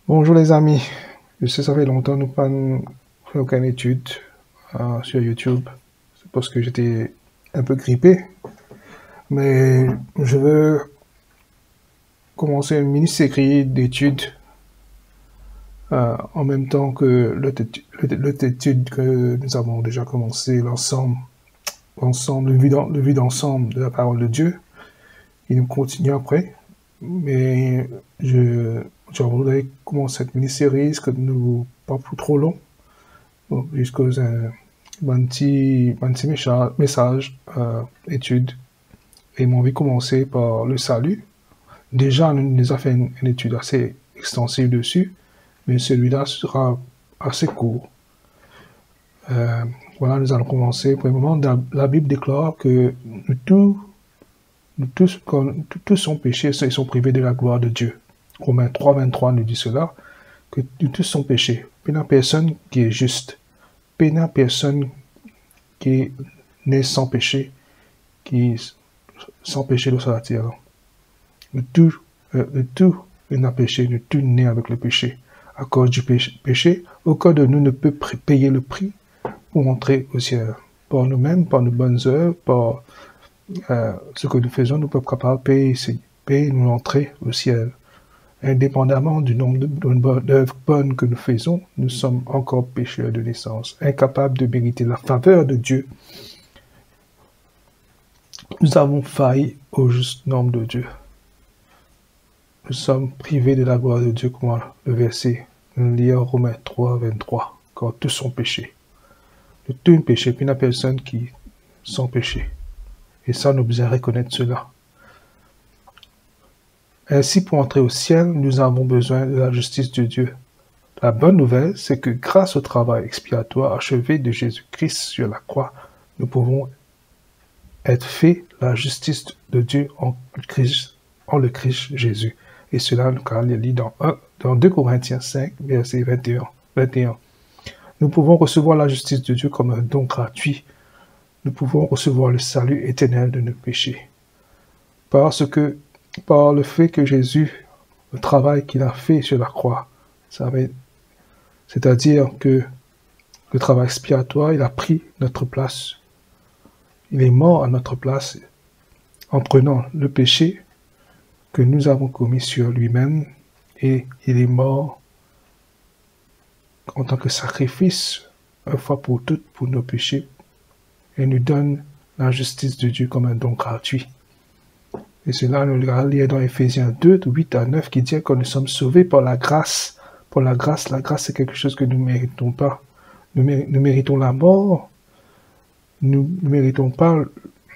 Bonjour les amis, je sais ça fait longtemps que nous pas fait aucune étude sur YouTube. C'est parce que j'étais un peu grippé, mais je veux commencer une mini-série d'études en même temps que l'autre étude que nous avons déjà commencé le vue d'ensemble de la parole de Dieu. Et nous continuons après, mais je voudrais commencer cette mini-série, ce que nous pas pour trop long. Bon, jusqu'aux un petit message, étude. Et m'ont envie de commencer par le salut. Déjà, nous avons fait une étude assez extensive dessus, mais celui-là sera assez court. Voilà, nous allons commencer. Pour le moment, la Bible déclare que tous sont péchés et sont privés de la gloire de Dieu. Romains 3, 23 nous dit cela, que nous tous sont péchés. Il n'y a personne qui est juste. Il n'y a personne qui est né sans péché, qui est sans péché sur la terre. Le tout est péché, le tout né avec le péché. À cause du péché, aucun de nous ne peut payer le prix pour entrer au ciel. Par nous-mêmes, par nos bonnes œuvres, par ce que nous faisons, nous ne pouvons pas payer nous l'entrée au ciel. Indépendamment du nombre d'œuvres bonnes que nous faisons, nous sommes encore pécheurs de naissance, incapables de mériter la faveur de Dieu. Nous avons failli au juste nombre de Dieu. Nous sommes privés de la gloire de Dieu, comme le verset nous lit en Romains 3, 23, car tous sont péchés. De tout péché, puis il n'y a personne qui sans péché. Et ça, nous devons reconnaître cela. Ainsi, pour entrer au ciel, nous avons besoin de la justice de Dieu. La bonne nouvelle, c'est que grâce au travail expiatoire achevé de Jésus-Christ sur la croix, nous pouvons être faits la justice de Dieu en le Christ Jésus. Et cela, nous le lit dans 2 Corinthiens 5, verset 21. Nous pouvons recevoir la justice de Dieu comme un don gratuit. Nous pouvons recevoir le salut éternel de nos péchés. Par le fait que Jésus, le travail qu'il a fait sur la croix, c'est-à-dire que le travail expiatoire, il a pris notre place. Il est mort à notre place en prenant le péché que nous avons commis sur lui-même, et il est mort en tant que sacrifice, une fois pour toutes, pour nos péchés, et nous donne la justice de Dieu comme un don gratuit. Et cela, nous le lire dans Éphésiens 2, 8 à 9, qui dit que nous sommes sauvés par la grâce. Pour la grâce, c'est quelque chose que nous ne méritons pas. Nous méritons la mort. Nous ne méritons pas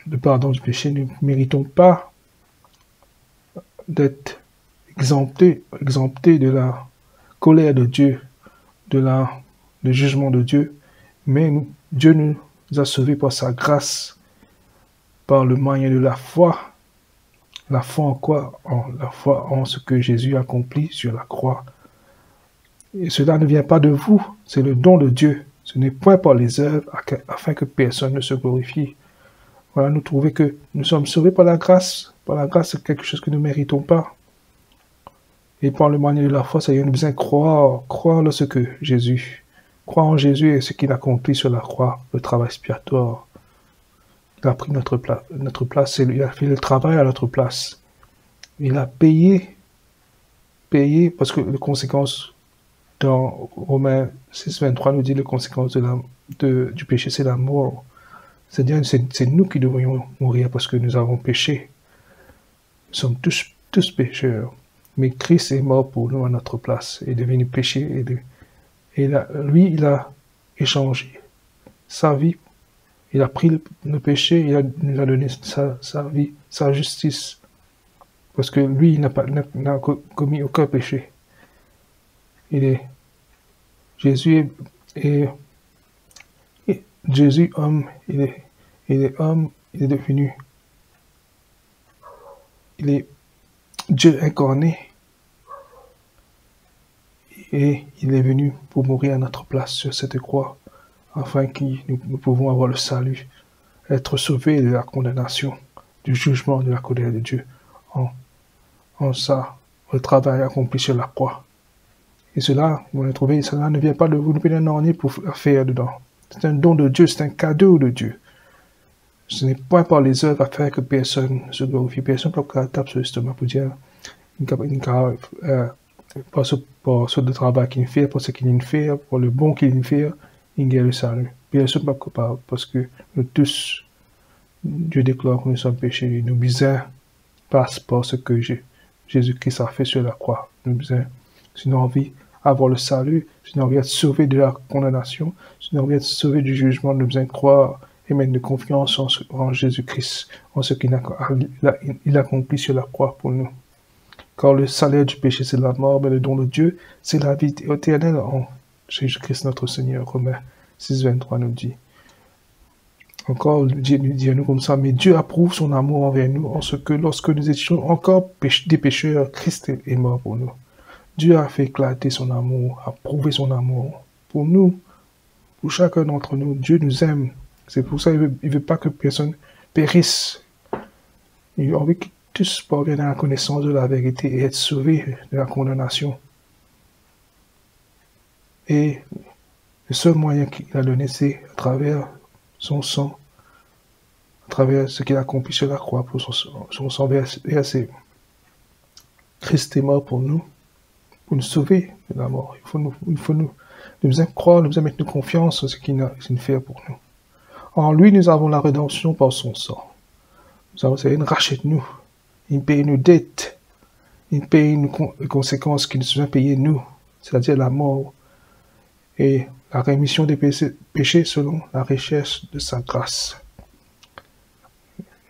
le pardon du péché. Nous ne méritons pas d'être exemptés de la colère de Dieu, du jugement de Dieu. Mais Dieu nous a sauvés par sa grâce, par le moyen de la foi. La foi en quoi? La foi en ce que Jésus a accompli sur la croix. Et cela ne vient pas de vous, c'est le don de Dieu. Ce n'est point par les œuvres, afin que personne ne se glorifie. Voilà, nous trouvons que nous sommes sauvés par la grâce. Par la grâce, c'est quelque chose que nous ne méritons pas. Et par le moyen de la foi, ça y est, nous besoin croire en ce que Jésus, croire en Jésus et ce qu'il a accompli sur la croix, le travail expiatoire. Il a pris notre place, il a fait le travail à notre place. Il a payé parce que les conséquences dans Romains 6, 23 nous dit les conséquences du péché, c'est la mort. C'est-à-dire, c'est nous qui devrions mourir parce que nous avons péché. Nous sommes tous pécheurs. Mais Christ est mort pour nous à notre place et est devenu péché. Lui, il a échangé sa vie. Il a pris le péché, il nous a donné sa vie, sa justice. Parce que lui, il n'a commis aucun péché. Jésus homme, il est homme, il est devenu, il est Dieu incarné. Et il est venu pour mourir à notre place sur cette croix, afin que nous pouvons avoir le salut, être sauvés de la condamnation, du jugement, de la colère de Dieu, en ça, le travail accompli sur la croix. Et cela, vous l'avez trouvé, cela ne vient pas de vous, ne venez rien pour faire dedans. C'est un don de Dieu, c'est un cadeau de Dieu. Ce n'est point par les œuvres à faire que personne se glorifie. Personne ne peut taper sur l'estomac pour dire, par ce travail qu'il fait, pour ce qu'il fait, pour le bon qu'il fait, il gagne le salut. Personne ne peut pas, parce que nous tous, Dieu déclare que nous sommes péchés. Nos misères passent par ce que Jésus-Christ a fait sur la croix. Nos misères, si nous avons envie d'avoir le salut, si nous avons envie d'être sauvés de la condamnation, si nous avons envie d'être sauvés du jugement, nous devons croire et mettre de confiance en Jésus-Christ, en ce qu'il a accompli sur la croix pour nous. Car le salaire du péché, c'est la mort, mais le don de Dieu, c'est la vie éternelle en Jésus-Christ notre Seigneur. Romains 6, 23 nous dit. Encore, Dieu nous dit à nous comme ça, mais Dieu approuve son amour envers nous en ce que lorsque nous étions encore des pécheurs, Christ est mort pour nous. Dieu a fait éclater son amour, a prouvé son amour pour nous, pour chacun d'entre nous. Dieu nous aime. C'est pour ça qu'il ne veut pas que personne périsse. Il a envie que tous parviennent à la connaissance de la vérité et être sauvés de la condamnation. Et le seul moyen qu'il a donné, c'est à travers son sang, à travers ce qu'il a accompli sur la croix pour son sang versé. Christ est mort pour nous sauver de la mort. Il faut nous croire, nous devons mettre nos confiance en ce qu'il a fait pour nous. En lui, nous avons la rédemption par son sang. Nous avons, il rachète-nous, il paye nos dettes, il paye les conséquences qu'il nous a payées nous, c'est-à-dire la mort et la rémission des péchés selon la richesse de sa grâce.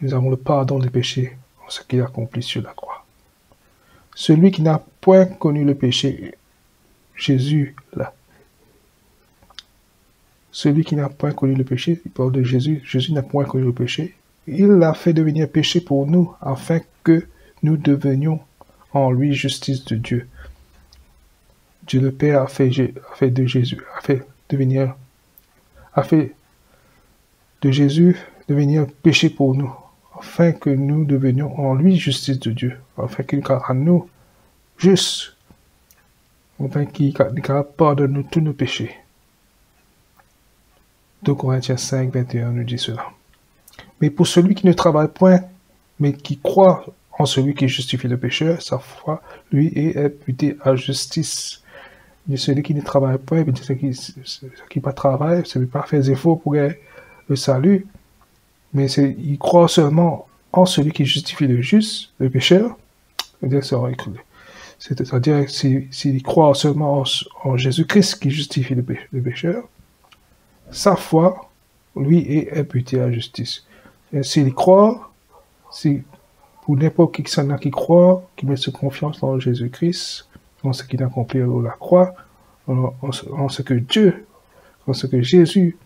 Nous avons le pardon des péchés en ce qu'il a accompli sur la croix. Celui qui n'a point connu le péché, Jésus là. Celui qui n'a point connu le péché, il parle de Jésus, Jésus n'a point connu le péché, il l'a fait devenir péché pour nous, afin que nous devenions en lui justice de Dieu. Dieu le Père a fait de Jésus devenir péché pour nous, afin que nous devenions en lui justice de Dieu, afin qu'il rende nous justes, afin qu'il pardonne tous nos péchés. 2 Corinthiens 5, 21 nous dit cela. Mais pour celui qui ne travaille point, mais qui croit en celui qui justifie le pécheur, sa foi, lui, est imputée à justice. Et celui qui ne travaille point, mais celui qui ne travaille, celui qui ne pas faire des efforts pour le salut, mais il croit seulement en celui qui justifie le pécheur, c'est-à-dire s'il croit seulement en Jésus-Christ qui justifie le pécheur, sa foi, lui, est imputée à justice. S'il croit, pour n'importe qui qui croit, qui met sa confiance dans Jésus-Christ, en ce qu'il a accompli à la croix, en ce que Jésus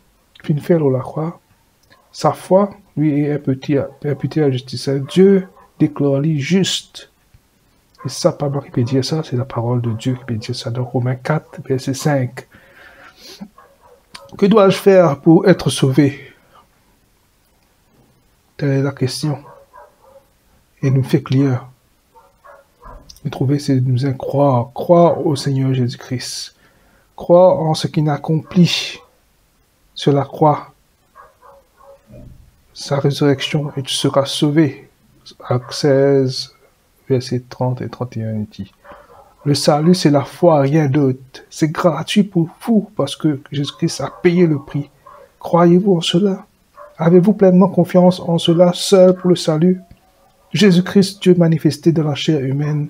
fit faire à la croix, sa foi, lui, est imputée à justice. Dieu déclare-lui juste. Et ça, pas moi qui peut dire ça, c'est la parole de Dieu qui peut dire ça dans Romains 4, verset 5. Que dois-je faire pour être sauvé? Telle est la question. Et nous fait clair. Nous trouver, c'est de nous croire au Seigneur Jésus-Christ. Croire en ce qu'il a accompli sur la croix, sa résurrection, et tu seras sauvé. Actes 16, versets 30 et 31 dit. Le salut, c'est la foi, rien d'autre. C'est gratuit pour vous parce que Jésus-Christ a payé le prix. Croyez-vous en cela? Avez-vous pleinement confiance en cela seul pour le salut? Jésus-Christ, Dieu manifesté dans la chair humaine,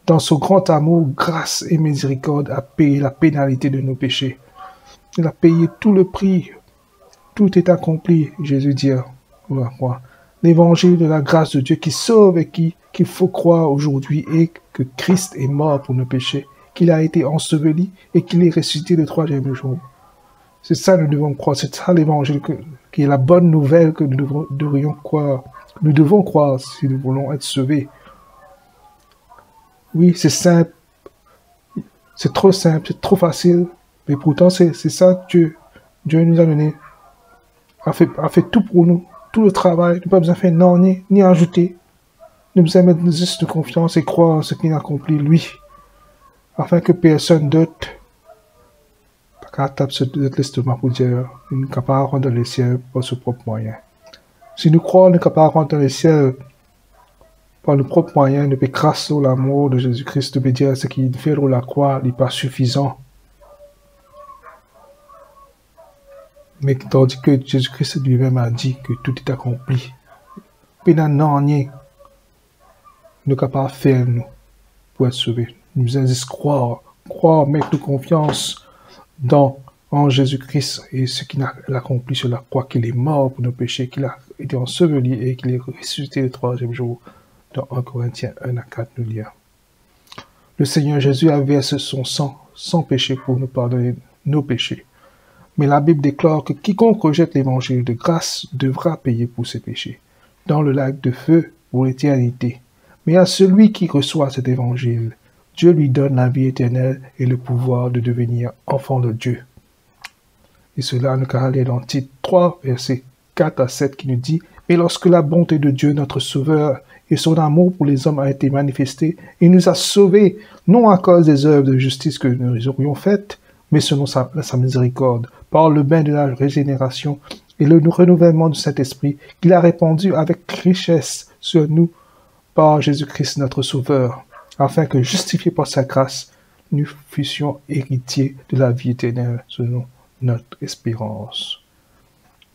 dans son grand amour, grâce et miséricorde, a payé la pénalité de nos péchés. Il a payé tout le prix. Tout est accompli, Jésus dit. L'évangile de la grâce de Dieu qui sauve et qu'il faut croire aujourd'hui est que Christ est mort pour nos péchés, qu'il a été enseveli et qu'il est ressuscité le 3e jour. C'est ça que nous devons croire, c'est ça l'évangile qui est la bonne nouvelle que nous devrions croire. Nous devons croire si nous voulons être sauvés. Oui, c'est simple, c'est trop simple, c'est trop facile, mais pourtant c'est ça que Dieu nous a donné, a fait tout pour nous. Tout le travail, nous pas besoin de faire non, ni ajouter. Nous besoin mettre juste de confiance et croire en ce qu'il a accompli, lui. afin que personne d'autre pas tape sur notre l'estomac pour dire nous ne capable de rentrer dans le ciel par ses propres moyens. Si nous croyons nous capable de rentrer dans le ciel par nos propres moyens, nous pouvons grâce à l'amour de Jésus-Christ, nous pouvons dire ce qu'il fait sur la croix n'est pas suffisant. Mais tandis que Jésus-Christ lui-même a dit que tout est accompli. Puis non, rien, nous sommes capables de faire nous pour être sauvés. Nous avons croire, mettre nos confiance en Jésus-Christ et ce qu'il a accompli sur la croix, qu'il est mort pour nos péchés, qu'il a été enseveli et qu'il est ressuscité le troisième jour. Dans 1 Corinthiens 1 à 4, nous lisons. Le Seigneur Jésus a versé son sang sans péché pour nous pardonner nos péchés. Mais la Bible déclare que quiconque rejette l'évangile de grâce devra payer pour ses péchés, dans le lac de feu pour l'éternité. Mais à celui qui reçoit cet évangile, Dieu lui donne la vie éternelle et le pouvoir de devenir enfant de Dieu. Et cela nous caractérise dans Tite 3, versets 4 à 7, qui nous dit « Mais lorsque la bonté de Dieu, notre Sauveur, et son amour pour les hommes a été manifesté, il nous a sauvés, non à cause des œuvres de justice que nous aurions faites, mais selon sa miséricorde, par le bain de la régénération et le renouvellement du Saint-Esprit qu'il a répandu avec richesse sur nous par Jésus-Christ notre Sauveur, afin que, justifiés par sa grâce, nous fussions héritiers de la vie éternelle selon notre espérance.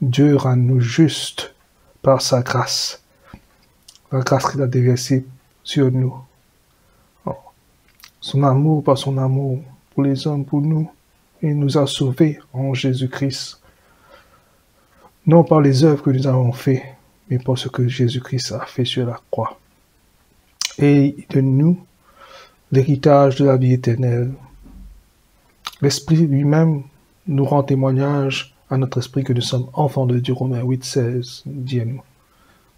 Dieu rend nous justes par sa grâce, la grâce qu'il a déversée sur nous. Son amour, par son amour pour les hommes, pour nous, il nous a sauvés en Jésus-Christ. Non par les œuvres que nous avons faites, mais par ce que Jésus-Christ a fait sur la croix. Et il donne nous l'héritage de la vie éternelle. L'Esprit lui-même nous rend témoignage à notre esprit que nous sommes enfants de Dieu. Romains 8, 16 dit à nous.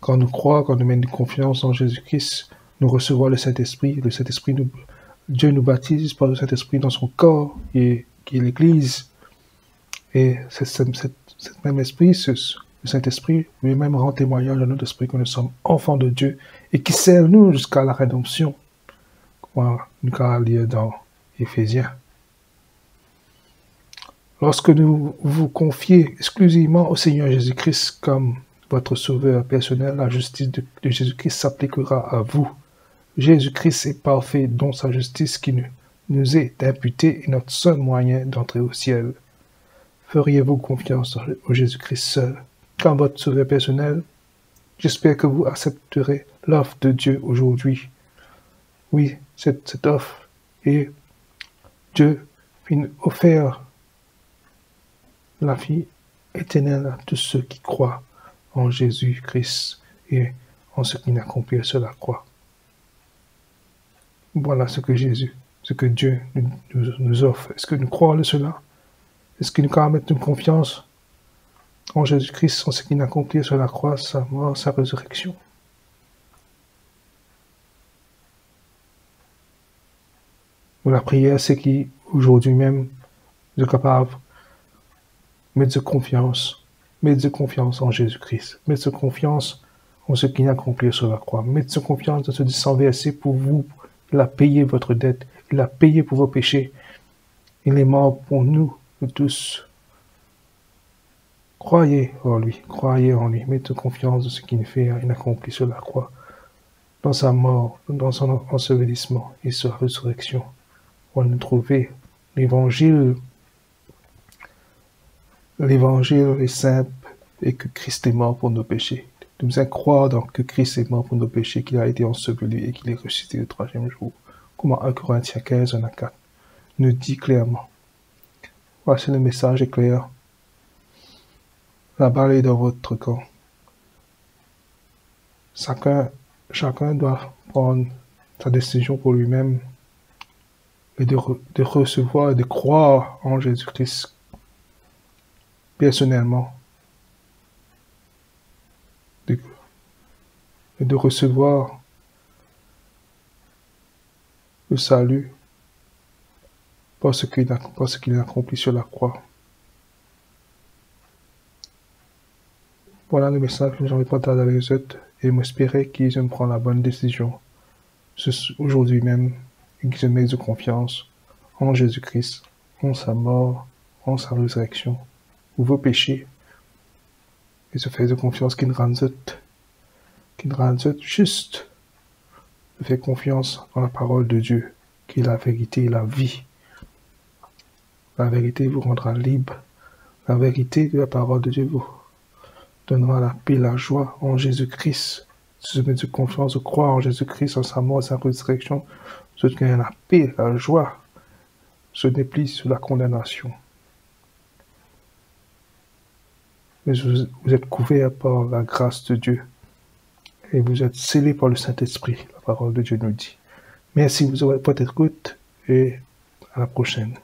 Quand nous croyons, quand nous mettons confiance en Jésus-Christ, nous recevons le Saint-Esprit. Le Saint-Esprit, Dieu nous baptise par le Saint-Esprit dans son corps, qui est l'Église. Et cet même esprit, le Saint-Esprit, lui-même rend témoignage à notre esprit que nous sommes enfants de Dieu et qui sert nous jusqu'à la rédemption. Comme nous allons lire dans Éphésiens. Lorsque vous vous confiez exclusivement au Seigneur Jésus-Christ comme votre sauveur personnel, la justice de Jésus-Christ s'appliquera à vous. Jésus-Christ est parfait, dont sa justice qui nous est imputée est notre seul moyen d'entrer au ciel. Feriez-vous confiance au Jésus-Christ seul comme votre sauveur personnel? J'espère que vous accepterez l'offre de Dieu aujourd'hui. Oui, cette offre. Et Dieu offert la vie éternelle à tous ceux qui croient en Jésus-Christ et en ce qu'il a accompli sur la croix. Voilà ce que Dieu nous offre. Est-ce que nous croyons cela? Est-ce que nous pouvons mettre une confiance en Jésus-Christ, en ce qu'il a accompli sur la croix, sa mort, sa résurrection? La prière, c'est qu'aujourd'hui même, nous sommes capables de mettre de confiance en Jésus-Christ, mettre de confiance en ce qu'il a accompli sur la croix, mettre de confiance dans ce sang versé pour vous. Il a payé votre dette, il a payé pour vos péchés, il est mort pour nous tous. Croyez en lui, mettez confiance dans ce qu'il fait, il a accompli sur la croix, dans sa mort, dans son ensevelissement et sa résurrection. On va nous trouver l'évangile est simple et que Christ est mort pour nos péchés. Nous devons croire donc que Christ est mort pour nos péchés, qu'il a été enseveli et qu'il est ressuscité le troisième jour. Comme 1 Corinthiens 15, 1 à 4 nous dit clairement. Voici le message est clair. La balle est dans votre camp. Chacun doit prendre sa décision pour lui-même et de recevoir et de croire en Jésus-Christ personnellement. Et de recevoir le salut parce qu'il a accompli sur la croix. Voilà le message que j'ai envie de partager avec les autres et j'espère qu'ils vont prendre la bonne décision aujourd'hui même et qu'ils mettent de confiance en Jésus-Christ, en sa mort, en sa résurrection, pour vos péchés, et se faire de confiance qu'il rend juste, de faire confiance dans la parole de Dieu, qui est la vérité et la vie. La vérité vous rendra libre. La vérité de la parole de Dieu vous donnera la paix, la joie en Jésus-Christ. Si je mets de confiance, je crois en Jésus-Christ, en sa mort, sa résurrection, je gagne la paix, la joie. Je n'ai plus sur la condamnation. Mais vous êtes couverts par la grâce de Dieu. Et vous êtes scellés par le Saint-Esprit, la parole de Dieu nous dit. Merci pour votre écoute et à la prochaine.